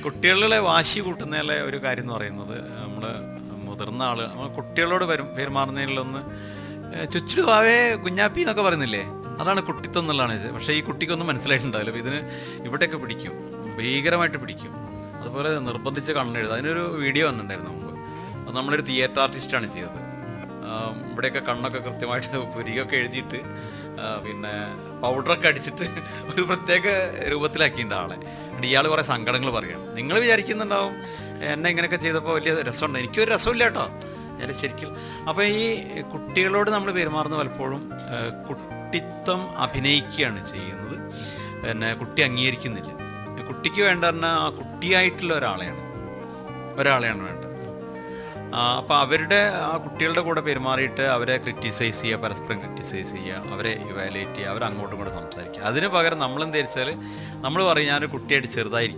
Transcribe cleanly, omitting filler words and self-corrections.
കുട്ടികളെ വാശി കൂട്ടുന്നതിലെ ഒരു കാര്യം എന്ന് പറയുന്നത് നമ്മൾ മുതിർന്ന ആൾ നമ്മൾ കുട്ടികളോട് പെരുമാറുന്നതിലൊന്ന് ചുച്ചിടുവാവേ കുഞ്ഞാപ്പി എന്നൊക്കെ പറയുന്നില്ലേ, അതാണ് കുട്ടിത്തം എന്നുള്ളതാണ് ഇത്. പക്ഷേ ഈ കുട്ടിക്കൊന്നും മനസ്സിലായിട്ടുണ്ടാവില്ല. അപ്പോൾ ഇതിന് ഇവിടെയൊക്കെ പിടിക്കും, ഭീകരമായിട്ട് പിടിക്കും. അതുപോലെ നിർബന്ധിച്ച് കണ്ണെഴുതുക. അതിനൊരു വീഡിയോ വന്നിട്ടുണ്ടായിരുന്നു മുമ്പ്. അത് നമ്മളൊരു തിയേറ്റർ ആർട്ടിസ്റ്റാണ് ചെയ്തത്. ഇവിടെയൊക്കെ കണ്ണൊക്കെ കൃത്യമായിട്ട് പുരികൊക്കെ എഴുതിയിട്ട് പിന്നെ പൗഡറൊക്കെ അടിച്ചിട്ട് ഒരു പ്രത്യേക രൂപത്തിലാക്കിയിട്ടുണ്ട് ആളെ. എന്നിട്ട് ഇയാൾ കുറേ സങ്കടങ്ങൾ പറയുകയാണ്. നിങ്ങൾ വിചാരിക്കുന്നുണ്ടാവും എന്നെ ഇങ്ങനെയൊക്കെ ചെയ്തപ്പോൾ വലിയ രസമുണ്ട്. എനിക്കൊരു രസമില്ല കേട്ടോ ഞാൻ ശരിക്കും. അപ്പോൾ ഈ കുട്ടികളോട് നമ്മൾ പെരുമാറുന്ന പലപ്പോഴും കുട്ടിത്വം അഭിനയിക്കുകയാണ് ചെയ്യുന്നത്. പിന്നെ കുട്ടി അംഗീകരിക്കുന്നില്ല. കുട്ടിക്ക് വേണ്ട പറഞ്ഞാൽ ആ കുട്ടിയായിട്ടുള്ള ഒരാളെയാണ് വേണ്ടത്. അപ്പോൾ അവരുടെ ആ കുട്ടികളുടെ കൂടെ പെരുമാറിയിട്ട് അവരെ ക്രിറ്റിസൈസ് ചെയ്യുക, പരസ്പരം ക്രിറ്റിസൈസ് ചെയ്യുക, അവരെ ഇവാലുവേറ്റ് ചെയ്യുക, അവരങ്ങോട്ടും ഇങ്ങോട്ടും സംസാരിക്കുക. അതിന് പകരം നമ്മളെന്ത് വെച്ചാൽ നമ്മൾ പറയും ഞാനൊരു കുട്ടിയായിട്ട് ചെറുതായിരിക്കും.